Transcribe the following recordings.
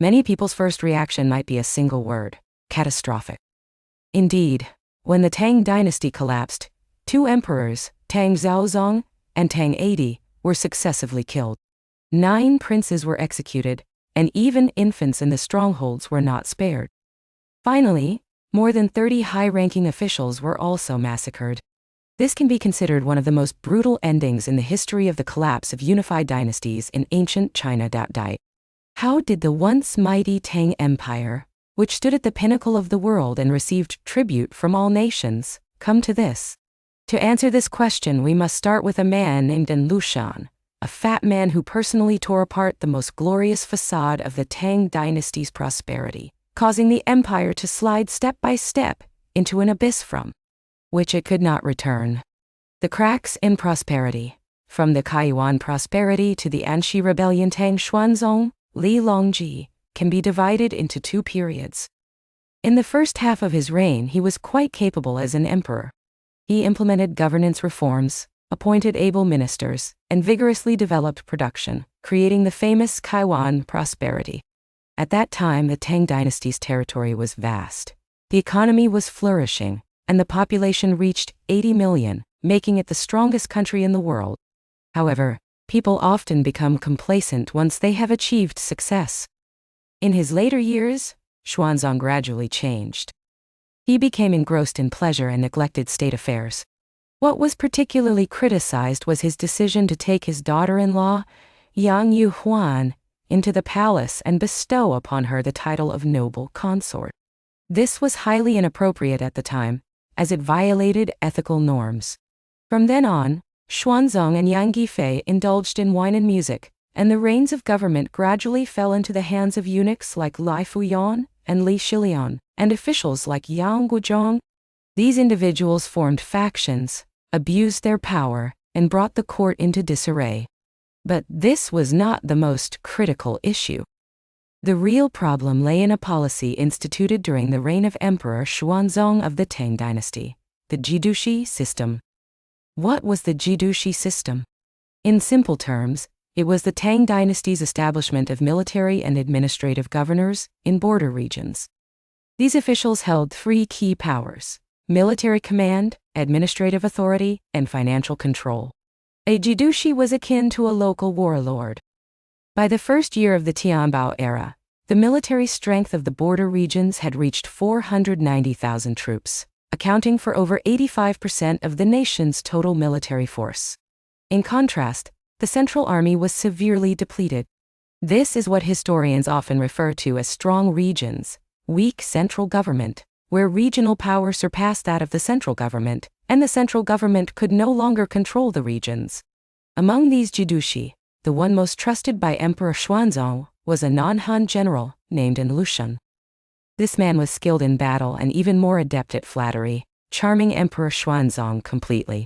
Many people's first reaction might be a single word: catastrophic. Indeed, when the Tang Dynasty collapsed, two emperors, Tang Xuanzong and Tang 80, were successively killed. 9 princes were executed, and even infants in the strongholds were not spared. Finally, more than 30 high-ranking officials were also massacred. This can be considered one of the most brutal endings in the history of the collapse of unified dynasties in ancient China. How did the once mighty Tang Empire, which stood at the pinnacle of the world and received tribute from all nations, come to this? To answer this question, we must start with a man named An Lushan, a fat man who personally tore apart the most glorious facade of the Tang Dynasty's prosperity, causing the empire to slide step by step into an abyss from which it could not return. The cracks in prosperity, from the Kaiyuan prosperity to the Anshi Rebellion Tang Xuanzong, Li Longji, can be divided into 2 periods. In the first half of his reign, he was quite capable as an emperor. He implemented governance reforms, appointed able ministers, and vigorously developed production, creating the famous Kaiyuan prosperity. At that time, the Tang Dynasty's territory was vast. The economy was flourishing, and the population reached 80 million, making it the strongest country in the world. However, people often become complacent once they have achieved success. In his later years, Xuanzong gradually changed. He became engrossed in pleasure and neglected state affairs. What was particularly criticized was his decision to take his daughter-in-law, Yang Yuhuan, into the palace and bestow upon her the title of noble consort. This was highly inappropriate at the time, as it violated ethical norms. From then on, Xuanzong and Yang Guifei indulged in wine and music, and the reins of government gradually fell into the hands of eunuchs like Lai Fuyan and Li Shilian, and officials like Yang Guozhong. These individuals formed factions, abused their power, and brought the court into disarray. But this was not the most critical issue. The real problem lay in a policy instituted during the reign of Emperor Xuanzong of the Tang Dynasty, the Jiedushi system. What was the Jiedushi system? In simple terms, it was the Tang Dynasty's establishment of military and administrative governors in border regions. These officials held 3 key powers: military command, administrative authority, and financial control. A Jiedushi was akin to a local warlord. By the first year of the Tianbao era, the military strength of the border regions had reached 490,000 troops, accounting for over 85% of the nation's total military force. In contrast, the central army was severely depleted. This is what historians often refer to as strong regions, weak central government, where regional power surpassed that of the central government, and the central government could no longer control the regions. Among these Jiedushi, the one most trusted by Emperor Xuanzong was a non-Han general named An Lushan. This man was skilled in battle and even more adept at flattery, charming Emperor Xuanzong completely.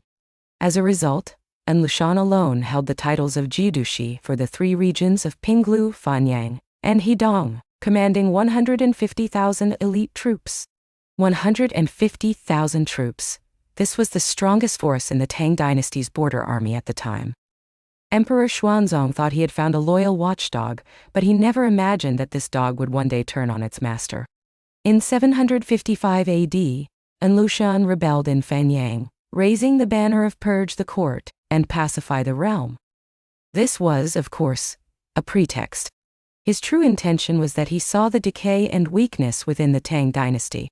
As a result, An Lushan alone held the titles of Jiedushi for the 3 regions of Pinglu, Fanyang, and Hedong, commanding 150,000 elite troops. 150,000 troops. This was the strongest force in the Tang Dynasty's border army at the time. Emperor Xuanzong thought he had found a loyal watchdog, but he never imagined that this dog would one day turn on its master. In 755 AD, An Lushan rebelled in Fanyang, raising the banner of purge the court and pacify the realm. This was, of course, a pretext. His true intention was that he saw the decay and weakness within the Tang Dynasty.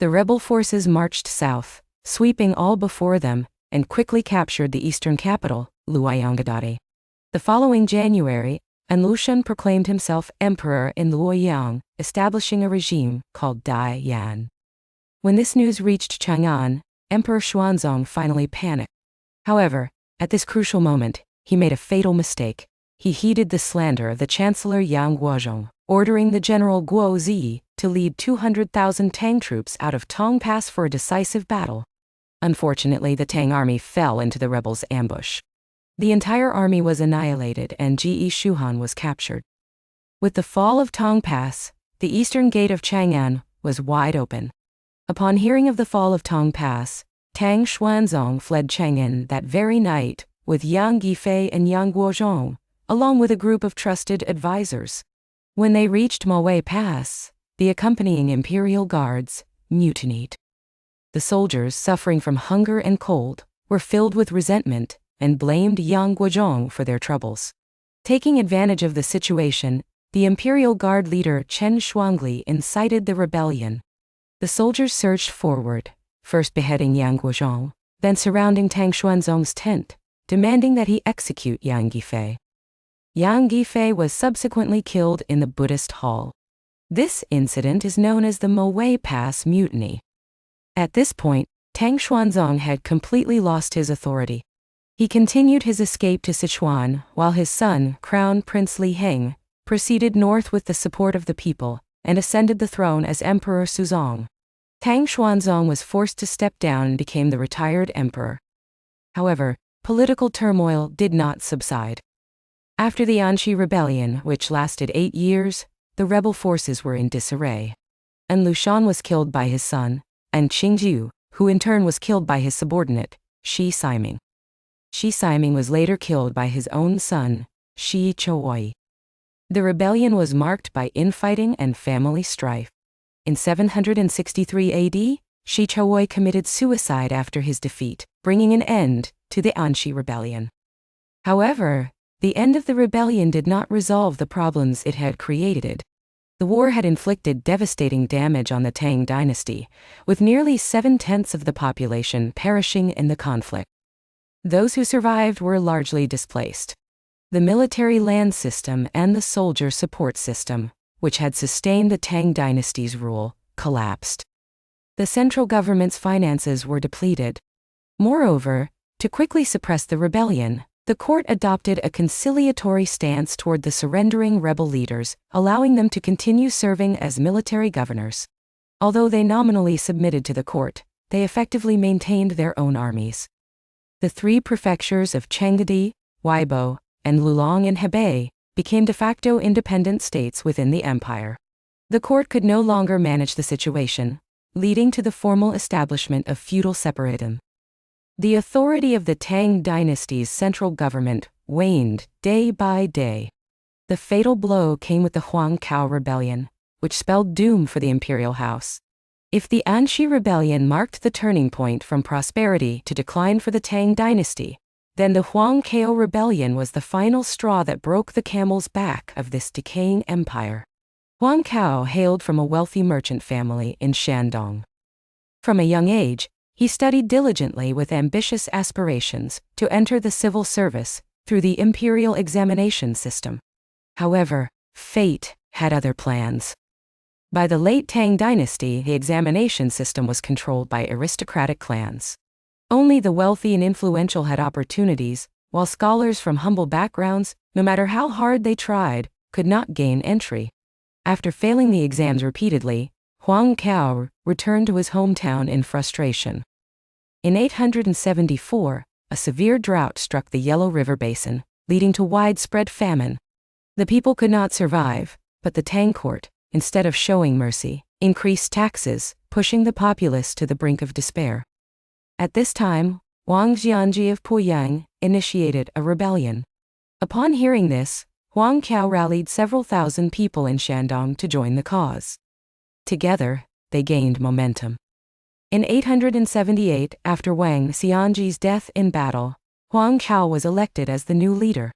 The rebel forces marched south, sweeping all before them, and quickly captured the eastern capital, Luoyang. The following January, An Lushan proclaimed himself emperor in Luoyang, establishing a regime called Dai Yan. When this news reached Chang'an, Emperor Xuanzong finally panicked. However, at this crucial moment, he made a fatal mistake. He heeded the slander of the Chancellor Yang Guozhong, ordering the general Guo Zi to lead 200,000 Tang troops out of Tong Pass for a decisive battle. Unfortunately, the Tang army fell into the rebels' ambush. The entire army was annihilated and Ji Shuhan was captured. With the fall of Tong Pass, the eastern gate of Chang'an was wide open. Upon hearing of the fall of Tong Pass, Tang Xuanzong fled Chang'an that very night with Yang Guifei and Yang Guozhong, along with a group of trusted advisors. When they reached Moe Pass, the accompanying imperial guards mutinied. The soldiers, suffering from hunger and cold, were filled with resentment and blamed Yang Guozhong for their troubles. Taking advantage of the situation, the imperial guard leader Chen Shuangli incited the rebellion. The soldiers surged forward, first beheading Yang Guozhong, then surrounding Tang Xuanzong's tent, demanding that he execute Yang Guifei. Yang Guifei was subsequently killed in the Buddhist hall. This incident is known as the Moe Pass Mutiny. At this point, Tang Xuanzong had completely lost his authority. He continued his escape to Sichuan, while his son, Crown Prince Li Heng, proceeded north with the support of the people and ascended the throne as Emperor Xuanzong. Tang Xuanzong was forced to step down and became the retired emperor. However, political turmoil did not subside. After the Anshi Rebellion, which lasted 8 years, the rebel forces were in disarray. An Lushan was killed by his son, and Qingjiu, who in turn was killed by his subordinate, Shi Siming. Shi Siming was later killed by his own son, Shi Chouyi. The rebellion was marked by infighting and family strife. In 763 AD, Shi Chouyi committed suicide after his defeat, bringing an end to the Anshi Rebellion. However, the end of the rebellion did not resolve the problems it had created. The war had inflicted devastating damage on the Tang Dynasty, with nearly 7/10 of the population perishing in the conflict. Those who survived were largely displaced. The military land system and the soldier support system, which had sustained the Tang Dynasty's rule, collapsed. The central government's finances were depleted. Moreover, to quickly suppress the rebellion, the court adopted a conciliatory stance toward the surrendering rebel leaders, allowing them to continue serving as military governors. Although they nominally submitted to the court, they effectively maintained their own armies. The 3 prefectures of Chengde, Weibo, and Lulong in Hebei became de facto independent states within the empire. The court could no longer manage the situation, leading to the formal establishment of feudal separatism. The authority of the Tang Dynasty's central government waned day by day. The fatal blow came with the Huangqiao Rebellion, which spelled doom for the imperial house. If the Anshi Rebellion marked the turning point from prosperity to decline for the Tang Dynasty, then the Huangqiao Rebellion was the final straw that broke the camel's back of this decaying empire. Huangqiao hailed from a wealthy merchant family in Shandong. From a young age, he studied diligently with ambitious aspirations to enter the civil service through the imperial examination system. However, fate had other plans. By the late Tang Dynasty, the examination system was controlled by aristocratic clans. Only the wealthy and influential had opportunities, while scholars from humble backgrounds, no matter how hard they tried, could not gain entry. After failing the exams repeatedly, Huangqiao returned to his hometown in frustration. In 874, a severe drought struck the Yellow River Basin, leading to widespread famine. The people could not survive, but the Tang court, instead of showing mercy, increased taxes, pushing the populace to the brink of despair. At this time, Wang Jianji of Puyang initiated a rebellion. Upon hearing this, Huangqiao rallied several thousand people in Shandong to join the cause. Together, they gained momentum. In 878, after Wang Xianji's death in battle, Huangqiao was elected as the new leader.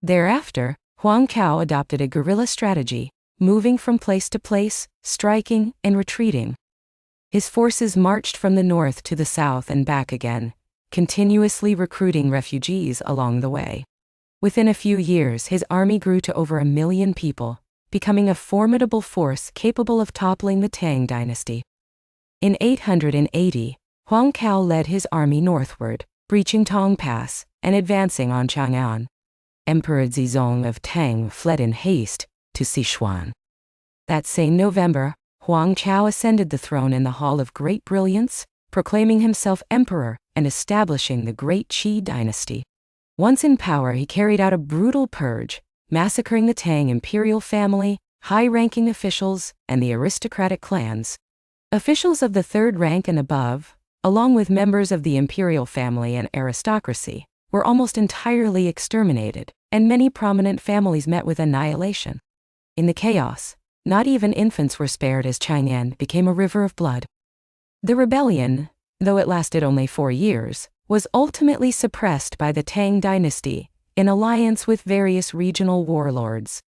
Thereafter, Huangqiao adopted a guerrilla strategy, moving from place to place, striking and retreating. His forces marched from the north to the south and back again, continuously recruiting refugees along the way. Within a few years, his army grew to over 1 million people, becoming a formidable force capable of toppling the Tang Dynasty. In 880, Huangqiao led his army northward, breaching Tong Pass and advancing on Chang'an. Emperor Zizong of Tang fled in haste to Sichuan. That same November, Huangqiao ascended the throne in the Hall of Great Brilliance, proclaiming himself emperor and establishing the Great Qi dynasty. Once in power, he carried out a brutal purge, massacring the Tang imperial family, high-ranking officials, and the aristocratic clans. Officials of the third rank and above, along with members of the imperial family and aristocracy, were almost entirely exterminated, and many prominent families met with annihilation. In the chaos, not even infants were spared as Chang'an became a river of blood. The rebellion, though it lasted only 4 years, was ultimately suppressed by the Tang Dynasty, in alliance with various regional warlords.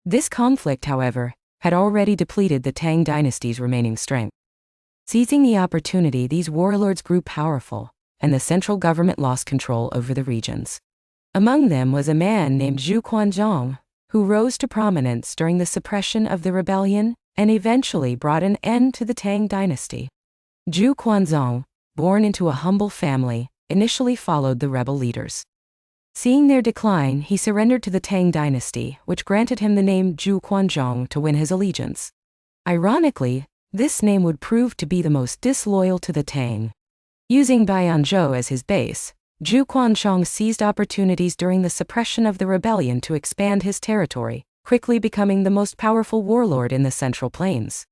This conflict, however, had already depleted the Tang Dynasty's remaining strength. Seizing the opportunity, these warlords grew powerful, and the central government lost control over the regions. Among them was a man named Zhu Quanzhong, who rose to prominence during the suppression of the rebellion and eventually brought an end to the Tang Dynasty. Zhu Quanzhong, born into a humble family, initially followed the rebel leaders. Seeing their decline, he surrendered to the Tang Dynasty, which granted him the name Zhu Quanzhong to win his allegiance. Ironically, this name would prove to be the most disloyal to the Tang. Using Bayanzhou as his base, Zhu Quanzhong seized opportunities during the suppression of the rebellion to expand his territory, quickly becoming the most powerful warlord in the Central Plains.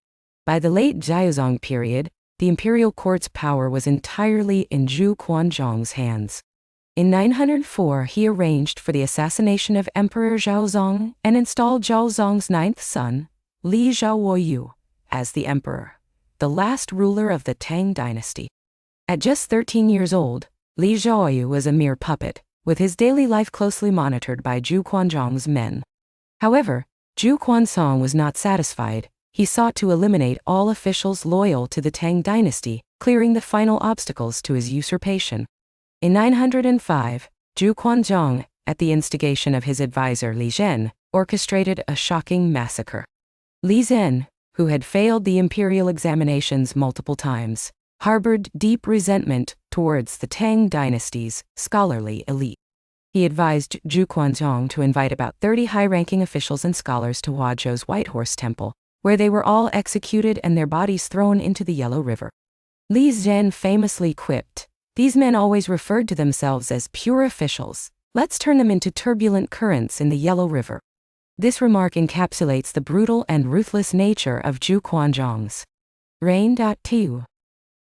By the late Xuanzong period, the imperial court's power was entirely in Zhu Quanzhong's hands. In 904, he arranged for the assassination of Emperor Xuanzong and installed Xuanzong's 9th son, Li Zhaoyu, as the emperor, the last ruler of the Tang Dynasty. At just 13 years old, Li Zhaoyu was a mere puppet, with his daily life closely monitored by Zhu Quanzhong's men. However, Zhu Quanzhong was not satisfied. He sought to eliminate all officials loyal to the Tang Dynasty, clearing the final obstacles to his usurpation. In 905, Zhu Quanzhong, at the instigation of his advisor Li Zhen, orchestrated a shocking massacre. Li Zhen, who had failed the imperial examinations multiple times, harbored deep resentment towards the Tang Dynasty's scholarly elite. He advised Zhu Quanzhong to invite about 30 high-ranking officials and scholars to Huazhou's White Horse Temple, where they were all executed and their bodies thrown into the Yellow River. Li Zhen famously quipped, "These men always referred to themselves as pure officials. Let's turn them into turbulent currents in the Yellow River." This remark encapsulates the brutal and ruthless nature of Zhu Quanzhong's reign.